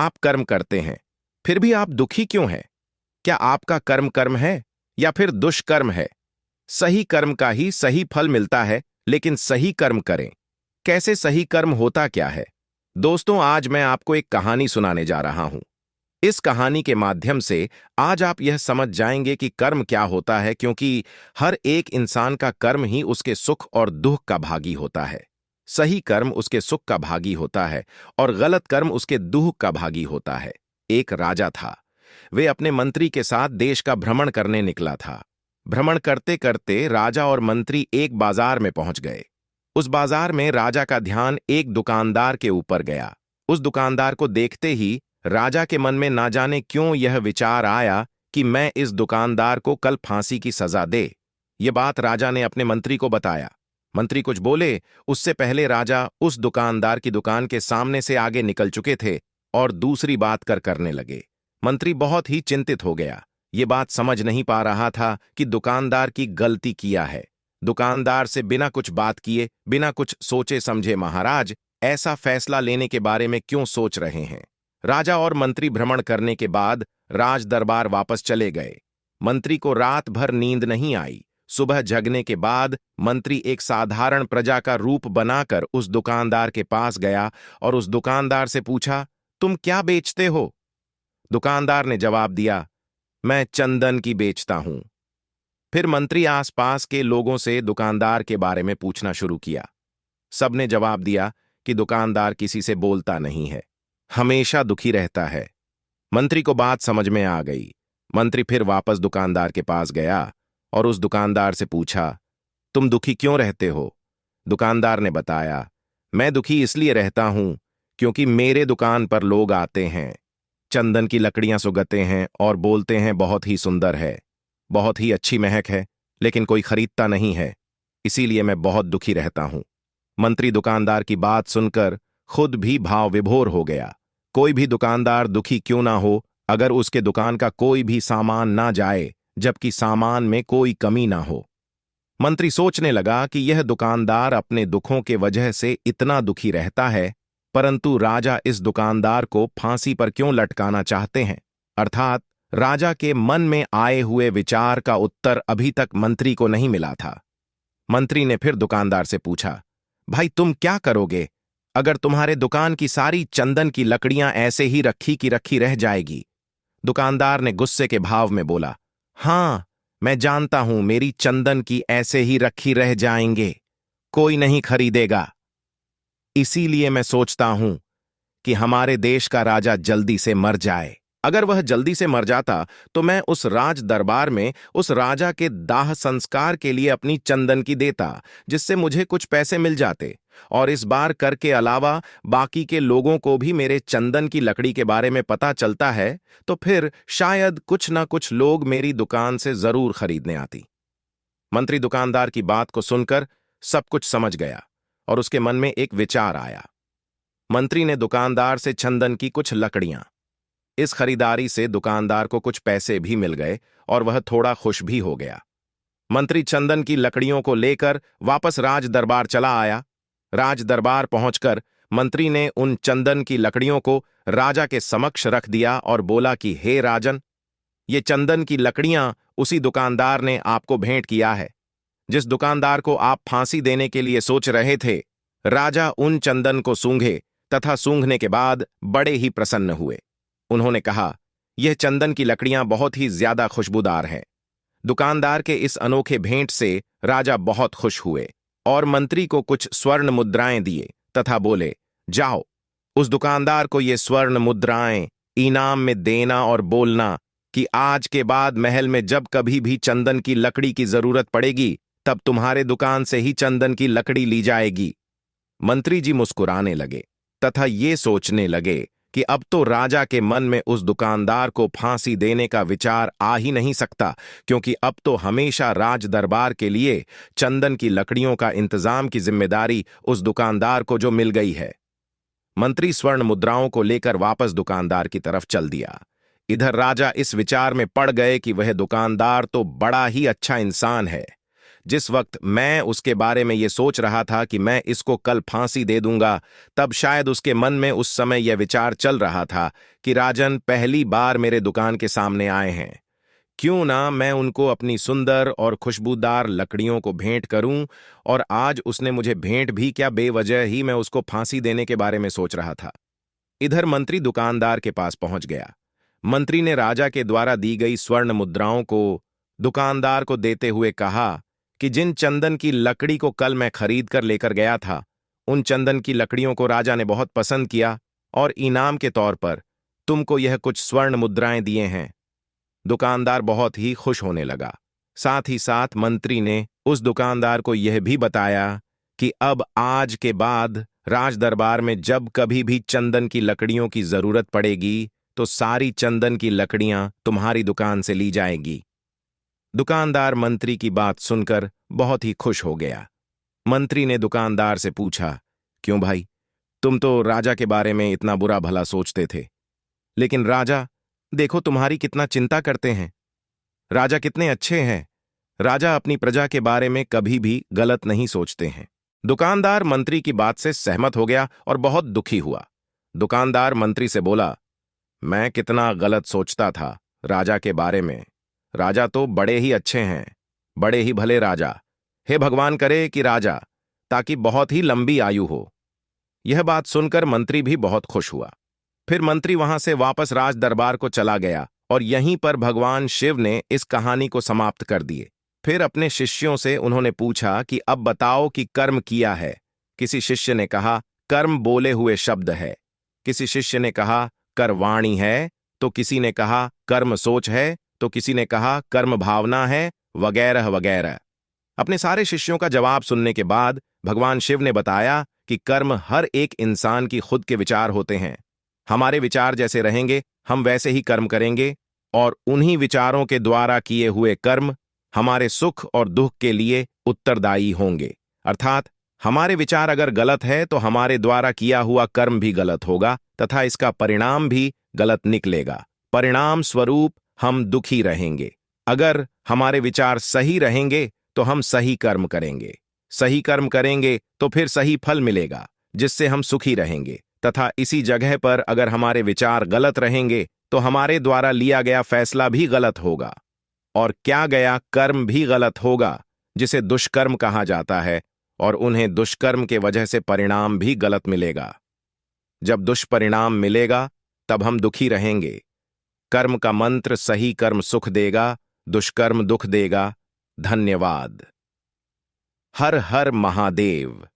आप कर्म करते हैं, फिर भी आप दुखी क्यों हैं? क्या आपका कर्म कर्म है या फिर दुष्कर्म है? सही कर्म का ही सही फल मिलता है, लेकिन सही कर्म करें। कैसे सही कर्म होता क्या है? दोस्तों, आज मैं आपको एक कहानी सुनाने जा रहा हूं। इस कहानी के माध्यम से आज आप यह समझ जाएंगे कि कर्म क्या होता है, क्योंकि हर एक इंसान का कर्म ही उसके सुख और दुख का भागी होता है। सही कर्म उसके सुख का भागी होता है और गलत कर्म उसके दुख का भागी होता है। एक राजा था। वे अपने मंत्री के साथ देश का भ्रमण करने निकला था। भ्रमण करते करते राजा और मंत्री एक बाजार में पहुंच गए। उस बाजार में राजा का ध्यान एक दुकानदार के ऊपर गया। उस दुकानदार को देखते ही राजा के मन में ना जाने क्यों यह विचार आया कि मैं इस दुकानदार को कल फांसी की सजा दे। ये बात राजा ने अपने मंत्री को बताया। मंत्री कुछ बोले उससे पहले राजा उस दुकानदार की दुकान के सामने से आगे निकल चुके थे और दूसरी बात करने लगे। मंत्री बहुत ही चिंतित हो गया। ये बात समझ नहीं पा रहा था कि दुकानदार की गलती किया है। दुकानदार से बिना कुछ बात किए, बिना कुछ सोचे समझे महाराज ऐसा फैसला लेने के बारे में क्यों सोच रहे हैं? राजा और मंत्री भ्रमण करने के बाद राज दरबार वापस चले गए। मंत्री को रात भर नींद नहीं आई। सुबह जगने के बाद मंत्री एक साधारण प्रजा का रूप बनाकर उस दुकानदार के पास गया और उस दुकानदार से पूछा, तुम क्या बेचते हो? दुकानदार ने जवाब दिया, मैं चंदन की बेचता हूं। फिर मंत्री आसपास के लोगों से दुकानदार के बारे में पूछना शुरू किया। सबने जवाब दिया कि दुकानदार किसी से बोलता नहीं है, हमेशा दुखी रहता है। मंत्री को बात समझ में आ गई। मंत्री फिर वापस दुकानदार के पास गया और उस दुकानदार से पूछा, तुम दुखी क्यों रहते हो? दुकानदार ने बताया, मैं दुखी इसलिए रहता हूं क्योंकि मेरे दुकान पर लोग आते हैं, चंदन की लकड़ियां सुंघते हैं और बोलते हैं बहुत ही सुंदर है, बहुत ही अच्छी महक है, लेकिन कोई खरीदता नहीं है, इसीलिए मैं बहुत दुखी रहता हूं। मंत्री दुकानदार की बात सुनकर खुद भी भाव विभोर हो गया। कोई भी दुकानदार दुखी क्यों ना हो अगर उसके दुकान का कोई भी सामान ना जाए, जबकि सामान में कोई कमी ना हो। मंत्री सोचने लगा कि यह दुकानदार अपने दुखों के वजह से इतना दुखी रहता है, परंतु राजा इस दुकानदार को फांसी पर क्यों लटकाना चाहते हैं? अर्थात राजा के मन में आए हुए विचार का उत्तर अभी तक मंत्री को नहीं मिला था। मंत्री ने फिर दुकानदार से पूछा, भाई तुम क्या करोगे अगर तुम्हारे दुकान की सारी चंदन की लकड़ियां ऐसे ही रखी की रखी रह जाएगी? दुकानदार ने गुस्से के भाव में बोला, हां, मैं जानता हूं मेरी चंदन की ऐसे ही रखी रह जाएंगे, कोई नहीं खरीदेगा। इसीलिए मैं सोचता हूं कि हमारे देश का राजा जल्दी से मर जाए। अगर वह जल्दी से मर जाता तो मैं उस राज दरबार में उस राजा के दाह संस्कार के लिए अपनी चंदन की देता, जिससे मुझे कुछ पैसे मिल जाते, और इस बार कर के अलावा बाकी के लोगों को भी मेरे चंदन की लकड़ी के बारे में पता चलता है, तो फिर शायद कुछ ना कुछ लोग मेरी दुकान से जरूर खरीदने आती। मंत्री दुकानदार की बात को सुनकर सब कुछ समझ गया और उसके मन में एक विचार आया। मंत्री ने दुकानदार से चंदन की कुछ लकड़ियां। इस खरीदारी से दुकानदार को कुछ पैसे भी मिल गए और वह थोड़ा खुश भी हो गया। मंत्री चंदन की लकड़ियों को लेकर वापस राज दरबार चला आया। राज दरबार पहुंचकर मंत्री ने उन चंदन की लकड़ियों को राजा के समक्ष रख दिया और बोला कि हे राजन, ये चंदन की लकड़ियां उसी दुकानदार ने आपको भेंट किया है जिस दुकानदार को आप फांसी देने के लिए सोच रहे थे। राजा उन चंदन को सूंघे तथा सूंघने के बाद बड़े ही प्रसन्न हुए। उन्होंने कहा, यह चंदन की लकड़ियां बहुत ही ज्यादा खुशबूदार हैं। दुकानदार के इस अनोखे भेंट से राजा बहुत खुश हुए और मंत्री को कुछ स्वर्ण मुद्राएं दिए तथा बोले, जाओ उस दुकानदार को ये स्वर्ण मुद्राएं इनाम में देना और बोलना कि आज के बाद महल में जब कभी भी चंदन की लकड़ी की जरूरत पड़ेगी तब तुम्हारे दुकान से ही चंदन की लकड़ी ली जाएगी। मंत्री जी मुस्कुराने लगे तथा ये सोचने लगे कि अब तो राजा के मन में उस दुकानदार को फांसी देने का विचार आ ही नहीं सकता, क्योंकि अब तो हमेशा राज दरबार के लिए चंदन की लकड़ियों का इंतजाम की जिम्मेदारी उस दुकानदार को जो मिल गई है। मंत्री स्वर्ण मुद्राओं को लेकर वापस दुकानदार की तरफ चल दिया। इधर राजा इस विचार में पड़ गए कि वह दुकानदार तो बड़ा ही अच्छा इंसान है, जिस वक्त मैं उसके बारे में ये सोच रहा था कि मैं इसको कल फांसी दे दूंगा, तब शायद उसके मन में उस समय यह विचार चल रहा था कि राजन पहली बार मेरे दुकान के सामने आए हैं, क्यों ना मैं उनको अपनी सुंदर और खुशबूदार लकड़ियों को भेंट करूं। और आज उसने मुझे भेंट भी क्या, बेवजह ही मैं उसको फांसी देने के बारे में सोच रहा था। इधर मंत्री दुकानदार के पास पहुंच गया। मंत्री ने राजा के द्वारा दी गई स्वर्ण मुद्राओं को दुकानदार को देते हुए कहा कि जिन चंदन की लकड़ी को कल मैं खरीद कर लेकर गया था, उन चंदन की लकड़ियों को राजा ने बहुत पसंद किया और इनाम के तौर पर तुमको यह कुछ स्वर्ण मुद्राएं दिए हैं। दुकानदार बहुत ही खुश होने लगा। साथ ही साथ मंत्री ने उस दुकानदार को यह भी बताया कि अब आज के बाद राज दरबार में जब कभी भी चंदन की लकड़ियों की जरूरत पड़ेगी तो सारी चंदन की लकड़ियां तुम्हारी दुकान से ली जाएगी। दुकानदार मंत्री की बात सुनकर बहुत ही खुश हो गया। मंत्री ने दुकानदार से पूछा, क्यों भाई, तुम तो राजा के बारे में इतना बुरा भला सोचते थे, लेकिन राजा देखो तुम्हारी कितना चिंता करते हैं। राजा कितने अच्छे हैं। राजा अपनी प्रजा के बारे में कभी भी गलत नहीं सोचते हैं। दुकानदार मंत्री की बात से सहमत हो गया और बहुत दुखी हुआ। दुकानदार मंत्री से बोला, मैं कितना गलत सोचता था राजा के बारे में। राजा तो बड़े ही अच्छे हैं, बड़े ही भले राजा। हे भगवान करे कि राजा ताकि बहुत ही लंबी आयु हो। यह बात सुनकर मंत्री भी बहुत खुश हुआ। फिर मंत्री वहां से वापस राज दरबार को चला गया और यहीं पर भगवान शिव ने इस कहानी को समाप्त कर दिए। फिर अपने शिष्यों से उन्होंने पूछा कि अब बताओ कि कर्म किया है। किसी शिष्य ने कहा, कर्म बोले हुए शब्द है। किसी शिष्य ने कहा, कर वाणी है। तो किसी ने कहा, कर्म सोच है। तो किसी ने कहा, कर्म भावना है, वगैरह वगैरह। अपने सारे शिष्यों का जवाब सुनने के बाद भगवान शिव ने बताया कि कर्म हर एक इंसान की खुद के विचार होते हैं। हमारे विचार जैसे रहेंगे हम वैसे ही कर्म करेंगे, और उन्हीं विचारों के द्वारा किए हुए कर्म हमारे सुख और दुख के लिए उत्तरदायी होंगे। अर्थात हमारे विचार अगर गलत है तो हमारे द्वारा किया हुआ कर्म भी गलत होगा तथा इसका परिणाम भी गलत निकलेगा। परिणाम स्वरूप हम दुखी रहेंगे। अगर हमारे विचार सही रहेंगे तो हम सही कर्म करेंगे। सही कर्म करेंगे तो फिर सही फल मिलेगा, जिससे हम सुखी रहेंगे। तथा इसी जगह पर अगर हमारे विचार गलत रहेंगे तो हमारे द्वारा लिया गया फैसला भी गलत होगा और क्या गया कर्म भी गलत होगा, जिसे दुष्कर्म कहा जाता है, और उन्हें दुष्कर्म के वजह से परिणाम भी गलत मिलेगा। जब दुष्परिणाम मिलेगा तब हम दुखी रहेंगे। कर्म का मंत्र सही कर्म सुख देगा, दुष्कर्म दुख देगा। धन्यवाद। हर हर महादेव।